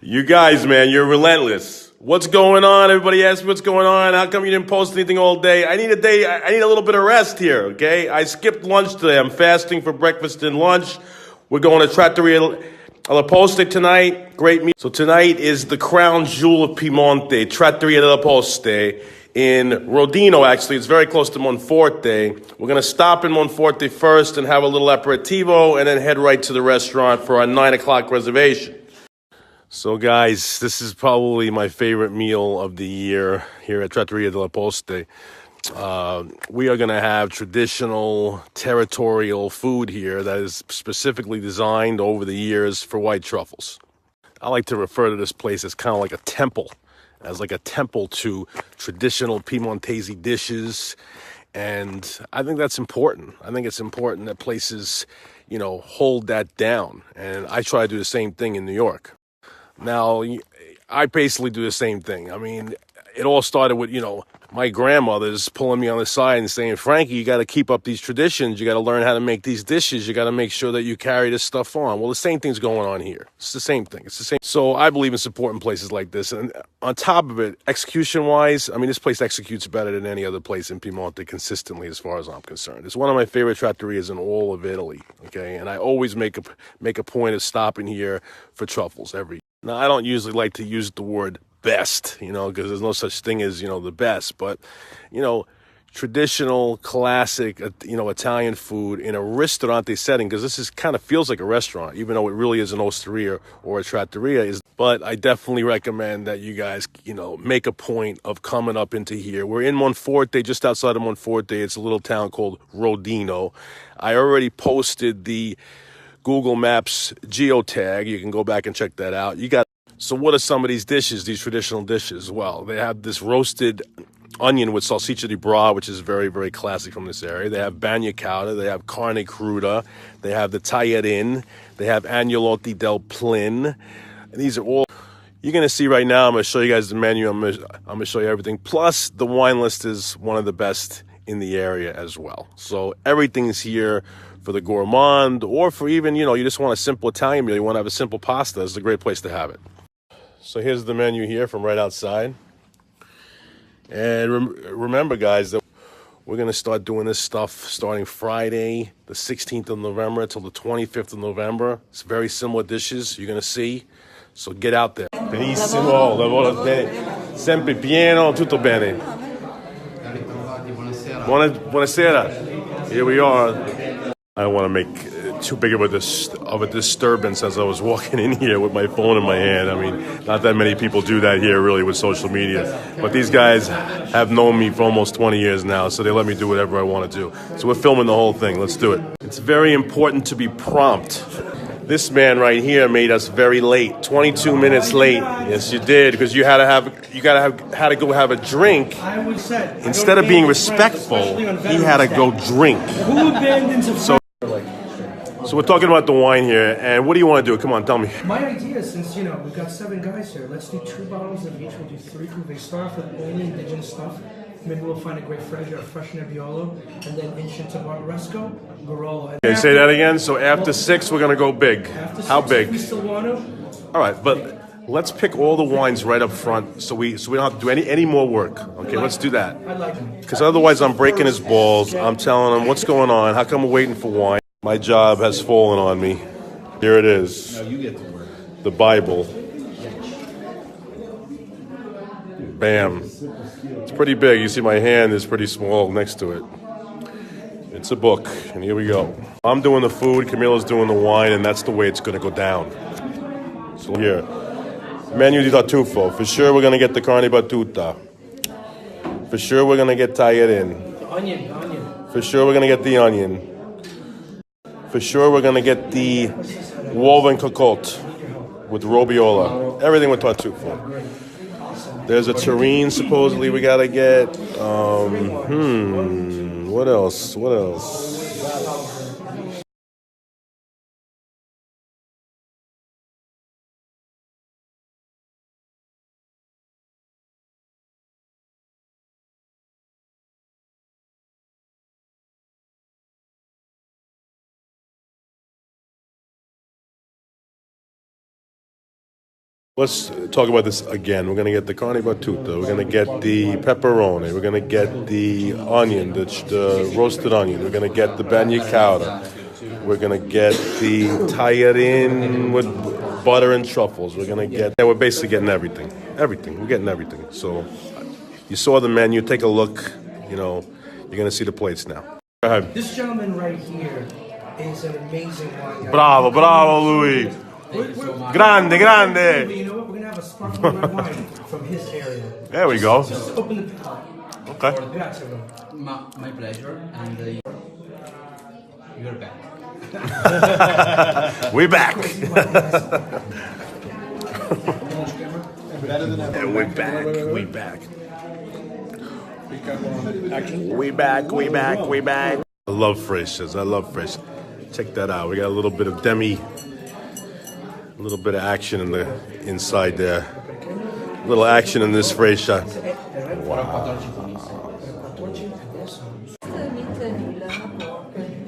You guys, man, you're relentless. What's going on? Everybody asks me what's going on. How come you didn't post anything all day? I need a day. I need a little bit of rest here, okay? I skipped lunch today. I'm fasting for breakfast and lunch. We're going to Trattoria Della Posta tonight. Great meal. So tonight is the crown jewel of Piemonte, Trattoria Della Posta in Rodino, actually. It's very close to Monforte. We're going to stop in Monforte first and have a little aperitivo and then head right to the restaurant for our 9 o'clock reservation. So, guys, this is probably my favorite meal of the year here at Trattoria della Poste. We are going to have traditional territorial food here that is specifically designed over the years for white truffles. I like to refer to this place as kind of like a temple, as like a temple to traditional Piemontese dishes. And I think that's important. I think it's important that places, hold that down. And I try to do the same thing in New York. Now, I basically do the same thing. I mean, it all started with, my grandmother's pulling me on the side and saying, Frankie, you got to keep up these traditions. You got to learn how to make these dishes. You got to make sure that you carry this stuff on. Well, the same thing's going on here. It's the same thing. It's the same. So I believe in supporting places like this. And on top of it, execution-wise, I mean, this place executes better than any other place in Piemonte consistently as far as I'm concerned. It's one of my favorite trattorias in all of Italy, okay? And I always make a point of stopping here for truffles every. Now, I don't usually like to use the word best, because there's no such thing as, the best. But, traditional, classic, Italian food in a ristorante setting, because this is kind of feels like a restaurant, even though it really is an osteria or a trattoria. But I definitely recommend that you guys, make a point of coming up into here. We're in Monforte, just outside of Monforte. It's a little town called Rodino. I already posted the Google Maps geotag. You can go back and check that out. So what are some of these dishes, these traditional dishes? Well, they have this roasted onion with salsiccia di bra, which is very, very classic from this area. They have bagna cauda. They have carne cruda. They have the tagliarin. They have agnolotti del plin. And these are all you're going to see right now. I'm going to show you guys the menu. I'm going to show you everything. Plus, the wine list is one of the best in the area as well. So everything's here for the gourmand, or for even, you just want a simple Italian meal. You want to have a simple pasta. It's a great place to have it. So here's the menu here from right outside. And remember, guys, that we're going to start doing this stuff starting Friday, the 16th of November, until the 25th of November. It's very similar dishes you're going to see. So get out there. Benissimo, lavoro bene. Sempre pieno, tutto bene. Buonasera. Here we are. I don't want to make too big of a disturbance as I was walking in here with my phone in my hand. I mean, not that many people do that here really with social media. But these guys have known me for almost 20 years now, so they let me do whatever I want to do. So we're filming the whole thing. Let's do it. It's very important to be prompt. This man right here made us very late, 22 minutes late. Yes, you did, because you had to go have a drink. Instead of being respectful, he had to go drink. So we're talking about the wine here, and what do you want to do? Come on, tell me. My idea is, since, we've got 7 guys here, let's do 2 bottles of each. We'll do 3 proof. They start off with only indigenous stuff. Maybe we'll find a great Freddy or a fresh Nebbiolo, and then inch into Barbaresco, Barolo. Okay, say that again. So after 6, we're going to go big. How big? We still want to. All right, but let's pick all the wines right up front so we don't have to do any more work. Okay, let's do that. I like it. Because otherwise I'm breaking his balls. I'm telling him what's going on. How come we're waiting for wine? My job has fallen on me. Here it is. No, you get to work. The Bible. Bam. It's pretty big. You see my hand is pretty small next to it. It's a book, and here we go. I'm doing the food, Camilla's doing the wine, and that's the way it's going to go down. So here. Menu di tartufo. For sure we're going to get the carne battuta. For sure we're going to get tagliarin. The onion. For sure we're going to get the onion. For sure, we're going to get the woven cocotte with robiola. Everything with tartufo. There's a terrine, supposedly, we got to get. What else? Let's talk about this again. We're going to get the carne battuta. We're going to get the pepperoni. We're going to get the onion, the roasted onion. We're going to get the bagna cauda. We're going to get the tallarin with butter and truffles. We're going to get... And we're basically getting everything. Everything. We're getting everything. So you saw the menu. Take a look. You know, you're going to see the plates now. Go ahead. This gentleman right here is an amazing wine guy. Bravo, bravo, Louis. Grande, grande. You know what? We're going to have a sparkling red wine from his area. There we go. Just open the pot. Okay. Grazie, bro. My pleasure, and you're back. We're back. And we're back. We back. We back. I love freshers. I love fresh. Check that out. We got a little bit of a little bit of action in the inside there. A little action in this frescia. Wow.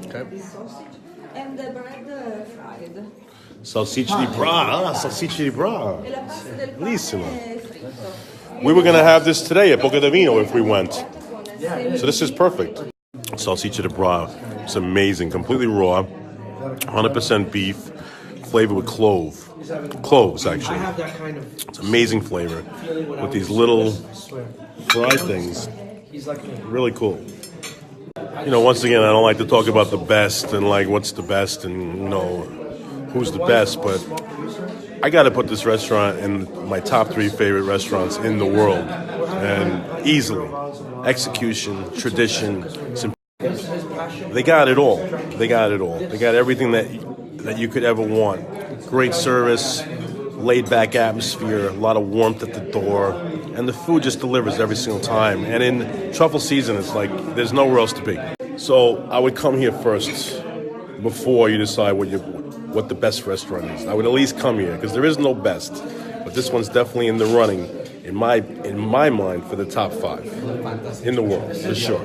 Okay. And the bread fried. Salsiccia di Bra. Salsiccia di Bra. E la pasta del pane Bellissimo. fritto. We were going to have this today at Boca de Vino if we went. So this is perfect. Salsiccia di Bra. It's amazing. Completely raw. 100% beef. Flavored with cloves, actually. I have that kind of It's amazing flavor feeling when I with these was- little I swear. fried things. He's like me. Really cool. You know, once again, I don't like to talk about the best and like what's the best and you know who's the best, but I got to put this restaurant in my top 3 favorite restaurants in the world, and easily. Execution, tradition, they got it all. They got it all. They got everything that you could ever want. Great service, laid-back atmosphere, a lot of warmth at the door, and the food just delivers every single time. And in truffle season, it's like there's nowhere else to be. So I would come here first before you decide what the best restaurant is. I would at least come here because there is no best, but this one's definitely in the running in my mind for the top 5 in the world for sure.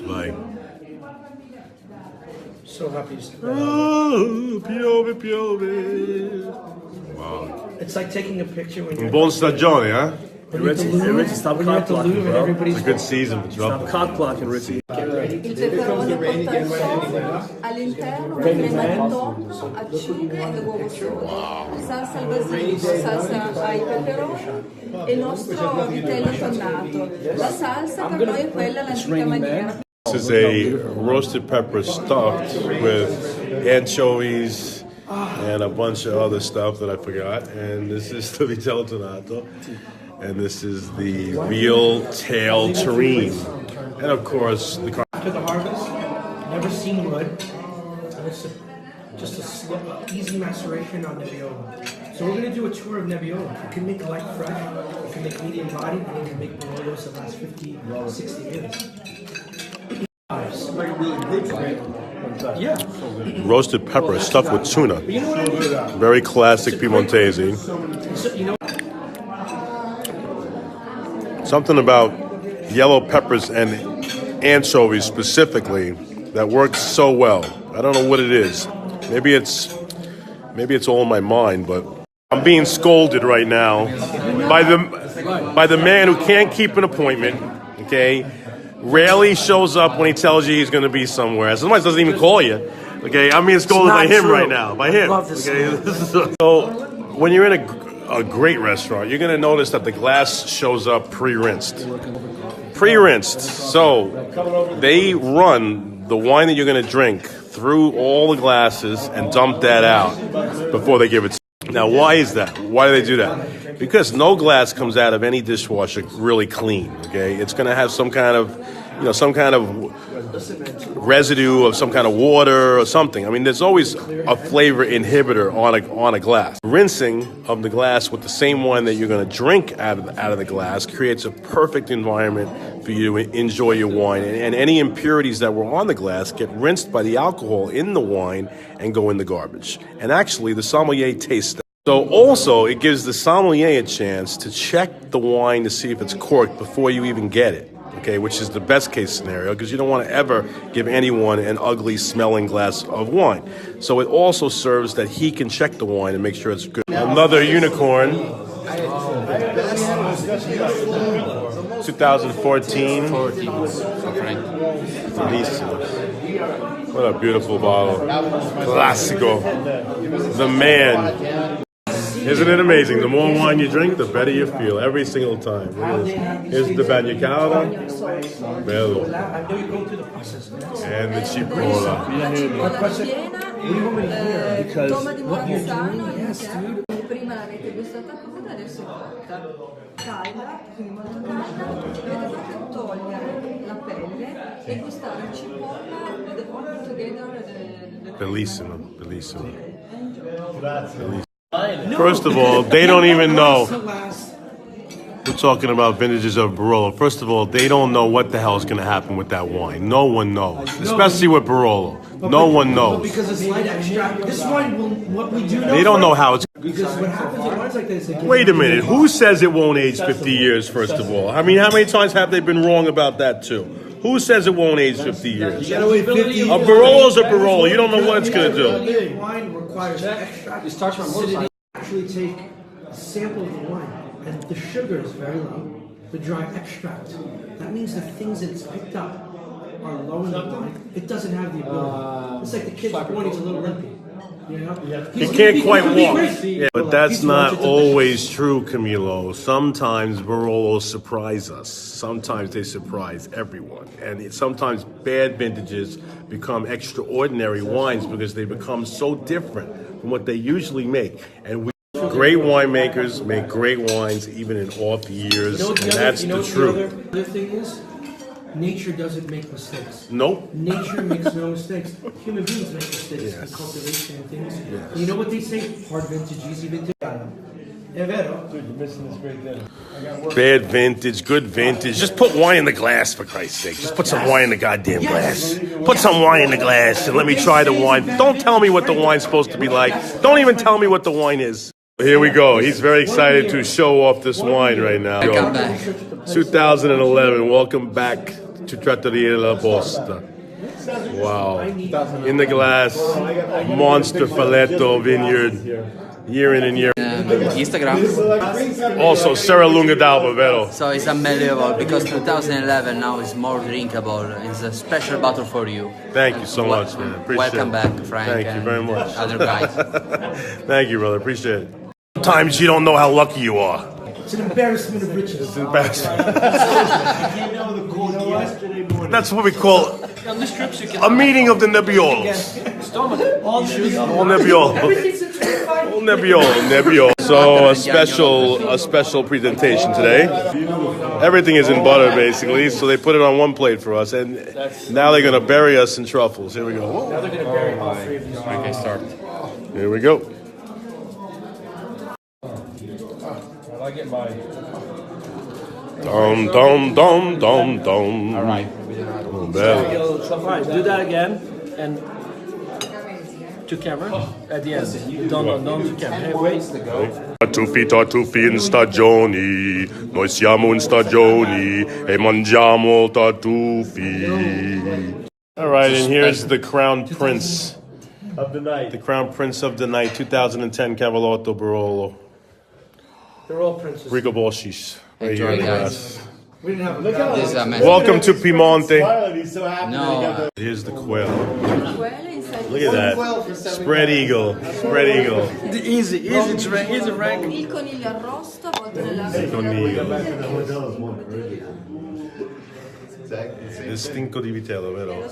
Like. So happy to see that. Oh, piove. Wow. It's like taking a picture when you're Buon stagione, huh? Richie, stop when you're at the cock blocking, Louvre and bro. everybody's It's a good season for Stop truffle. cock blocking, Richie. Il peperone porta il soffice, all'interno crema tonno, acciughe e uovo solo. Salsa al basilico, salsa ai peperoni e il nostro vitello tonnato. La salsa per noi è quella all'antica maniera. This is a roasted pepper stuffed with anchovies and a bunch of other stuff that I forgot. And this is the vitello tonato. And this is the veal tail terrine. And of course, the after the harvest, never seen wood, and it's just a easy maceration on Nebbiolo. So we're gonna do a tour of Nebbiolo. You can make light fresh, you can make medium body, and you can make Barolos that last 50, 60 years. Yeah. roasted pepper stuffed with tuna. You know what I mean? Very classic Piemontese. So, you know, Something about yellow peppers and anchovies specifically that works so well. I don't know what it is. Maybe it's all in my mind, but I'm being scolded right now by the man who can't keep an appointment. Okay, rarely shows up when he tells you he's going to be somewhere. Sometimes doesn't even call you. Okay, I'm being scolded by him right now. By him. Okay, so when you're in a great restaurant, you're going to notice that the glass shows up pre-rinsed. Pre-rinsed. So they run the wine that you're going to drink through all the glasses and dump that out before they give it to you. Now, why is that? Why do they do that? Because no glass comes out of any dishwasher really clean, okay? It's going to have some kind of residue of some kind of water or something. I mean, there's always a flavor inhibitor on a glass. Rinsing of the glass with the same wine that you're going to drink out of the glass creates a perfect environment for you to enjoy your wine. And any impurities that were on the glass get rinsed by the alcohol in the wine and go in the garbage. And actually, the sommelier tastes that. So also, it gives the sommelier a chance to check the wine to see if it's corked before you even get it. Okay, which is the best case scenario because you don't want to ever give anyone an ugly smelling glass of wine. So it also serves that he can check the wine and make sure it's good. Another unicorn. 2014. 14, so frank. Bellissimo. What a beautiful bottle. Classico. The man. Isn't it amazing? The more wine you drink, the better you feel every single time. Here's the bagnacato. Bello. I know you're going through the process. And the cipolla. Toma di Montesano all'interno. Prima l'avete gustata cruda, adesso è cotta. Calda, quindi molto calda. Dovete proprio togliere la pelle e gustare il cipolla all together. Bellissimo. Bellissimo. First of all, they don't even know. We're talking about vintages of Barolo. First of all, they don't know what the hell is going to happen with that wine. No one knows, especially with Barolo. No one knows. Because it's light extract. This wine will, what we do know. They don't know how it's. Because what happens with wines like this, it gives Wait a minute. Who says it won't age 50 years, first of all? I mean, how many times have they been wrong about that, too? Who says it won't age 50 years? A Barolo's a Barolo. You don't know what it's going to do. Wine requires extract. It starts from acidity. Actually take a sample of the wine, and the sugar is very low. The dry extract. That means the things that it's picked up are low in the wine. It doesn't have the ability. It's like the kid's born, he's a little limpy. You know? He can't quite walk. Yeah, but that's not always true, Camilo. Sometimes Barolos surprise us. Sometimes they surprise everyone. And sometimes bad vintages become extraordinary wines because they become so different from what they usually make. And great winemakers make great wines even in off years, and that's the truth. The other thing is, nature doesn't make mistakes. Nope. Nature makes no mistakes. Human beings make mistakes in cultivation and things. Yes. You know what they say? Hard vintage, easy vintage. È vero? Dude, you're missing this great dinner. Bad vintage, good vintage. Just put wine in the glass, for Christ's sake. Just put some wine in the goddamn glass. Put some wine in the glass and let me try the wine. Don't tell me what the wine's supposed to be like. Don't even tell me what the wine is. Here we go. He's very excited to show off this wine right now. Welcome back. 2011. Welcome back to Trattoria Della Posta. Wow. In the glass, monster Falletto vineyard, year in and year. Instagram. Also, Serra Lunga d'Alba, vero? So it's unbelievable because 2011 now is more drinkable. It's a special bottle for you. Thank you so much, man. Appreciate Welcome it. back, Frank. Thank you very much. Other guys. Thank you, brother. Appreciate it. Sometimes you don't know how lucky you are. It's an embarrassment of riches. It's embarrassing. That's what we call a meeting of the Nebbiolos. All Nebbiolo. So a special presentation today. Everything is in butter, basically. So they put it on one plate for us, and now they're gonna bury us in truffles. Here we go. Now they're going to bury all three of these. Okay, start. Here we go. I get mine. Dum dum dum dum dum. All right. Oh, bello. Alright, do that again and to camera at the end. Don't to camera. Hey, wait. Tartufi in stagioni, noi siamo in stagioni e mangiamo tartufi. All right, and here's the Crown Prince Of the night. the Crown Prince of the Night, 2010 Cavallotto Barolo. They're all princes. Rico Boscis. Right here Enjoy, in the guys. glass. We didn't have a This is a mess. Welcome to Piemonte. He's so happy. No. Here's the quail. Quella inside Look at that. Spread eagle. Spread eagle. Easy drink. Easy rank. il coniglio arrosto avvolto nell'acqua. Stinco di vitello, vero?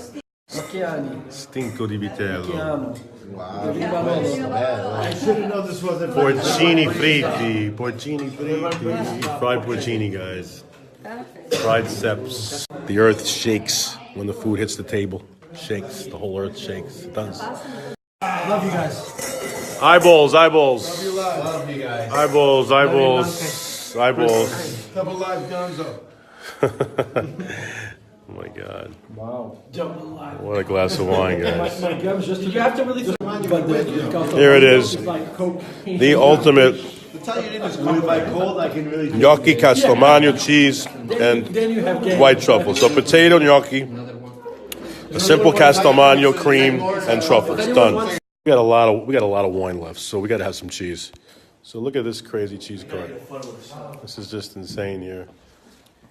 Macchiani. Stinco di vitello. Piano. I should have known this wasn't. Porcini fritti. Porcini fritti. Fried porcini, guys. Fried steps. The earth shakes when the food hits the table. Shakes. The whole earth shakes. It does. Love you guys. Eyeballs, eyeballs. Love you guys. Eyeballs, eyeballs. Eyeballs. Double live Gonzo. Oh my God. Wow. What a glass of wine, guys. My gums just. You have to really. Here it is. Like Coke. The ultimate The tell you it is good by cold. I can really. gnocchi castelmagno cheese and Then you have game. white truffle. So potato gnocchi, a simple castelmagno cream and truffles. Done. We got a lot of wine left, so we got to have some cheese. So look at this crazy cheese cart. This is just insane here.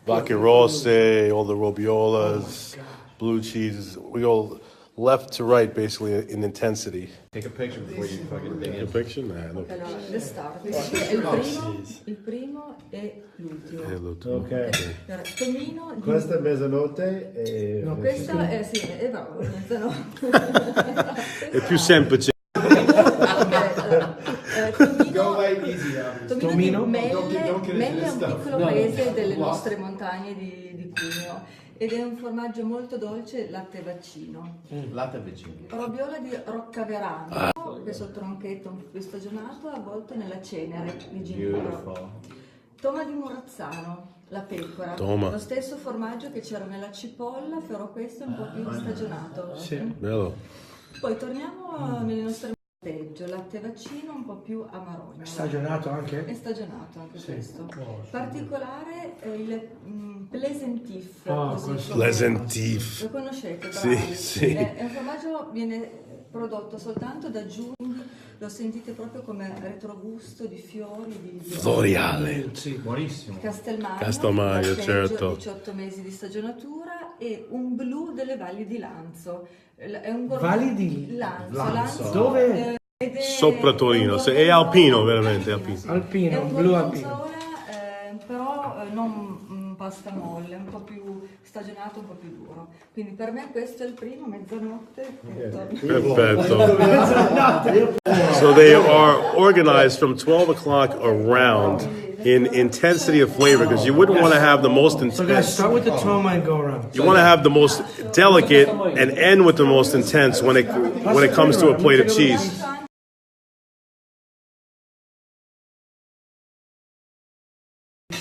Vaccarose, all the robiolas, blue cheeses. We go left to right, basically, in intensity. Take a picture before you fucking dig A in. picture? Nah, look. Allora, le start. Il primo e l'ultimo. Hey, look. Ok. Allora, Tomino di... Questa è mezzanotte e... No, questa è, sì, è bravo, mezzanotte. È più semplice. Tomino di Melle, don't get into Melle è this un stuff. piccolo paese delle nostre montagne di Cuneo ed è un formaggio molto dolce, latte e vaccino. Latte vicino. Robiola di Roccaverano, questo tronchetto un po' più stagionato avvolto nella cenere di ginepro. Toma di Murazzano, la pecora, Toma. lo stesso formaggio che c'era nella cipolla, però questo è un po' più stagionato. Bello. Poi torniamo nelle nostre peggio, latte vaccino un po' più amarogno. Stagionato È anche? stagionato anche questo. Particolare è il Pleasentif. Ah, così questo. come- Pleasentif. Lo conoscete? Sì, bravi. sì. È un formaggio viene prodotto soltanto da giugno, lo sentite proprio come retrogusto di fiori di Floreale. Buonissimo. Castelmagno, Castelmagno, certo. 18 mesi di stagionatura e un blu delle valli di Lanzo. È un Valli di Lanzo. Dove? Ed è Sopra Torino, è alpino, veramente, alpino. sì. Alpino, È un blu gorgonzola, però non pasta molle, un po' più stagionato, un po' più duro. Quindi per me questo è il primo, mezzanotte. E torno. Perfetto. So they are organized from 12 o'clock around in intensity of flavor because you wouldn't want to have the most So guys, intense. start with the toma and go around. You want to have the most delicate and end with the most intense when it comes to a plate of cheese.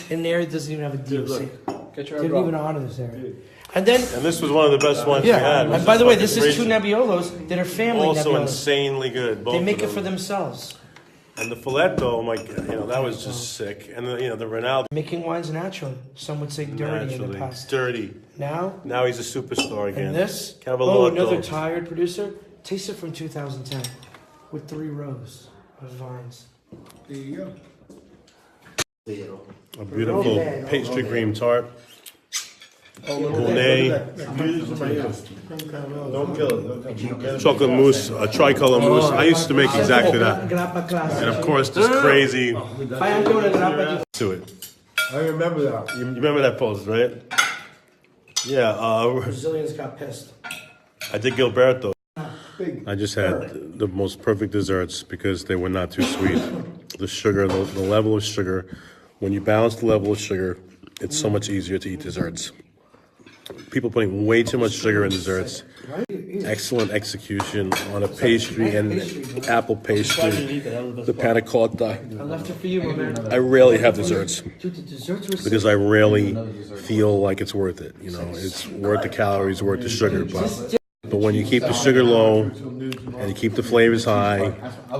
In there, it doesn't even have a DLC. Get your Didn't even honor this area. And then, And this was one of the best ones we yeah. had. And by the way, this is two Nebbiolos that are family Also Nebbiolos. insanely good. Both They make of it for them. themselves. And the filetto, oh my God, that was just sick. And the Ronaldo, Making wines naturally. Some would say dirty in the naturally past. dirty. Now, Now he's a superstar again. and this. Cavallotto. Oh, another tired producer. Taste it from 2010 with 3 rows of vines. There you go. A beautiful pastry cream tart. Gournay, Don't kill it. chocolate mousse, a tricolor mousse. I used to make exactly that. Grappa classica. And of course, this crazy Fai anche una grappa di... to it. I remember that. You remember that post, right? Yeah, Brazilians got pissed. I did Gilberto. I just had the most perfect desserts because they were not too sweet. The sugar, the level of sugar, when you balance the level of sugar, it's so much easier to eat desserts. People putting way too much sugar in desserts. Excellent execution on a pastry and apple pastry, the panna cotta. I left it for you, my man. I rarely have desserts Dude, the desserts were because I rarely feel like it's worth it. You know, it's worth the calories, worth the sugar. But when you keep the sugar low and you keep the flavors high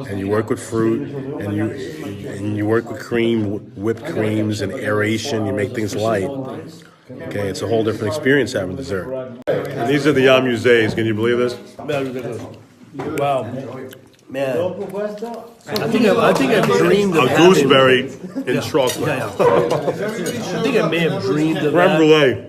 and you work with fruit and you work with cream, whipped creams and aeration, you make things light. Okay, it's a whole different experience having dessert. And these are the amuses. Can you believe this? Wow. Man. I think I've dreamed of A gooseberry in chocolate. I think I may have dreamed of Creme that. brulee.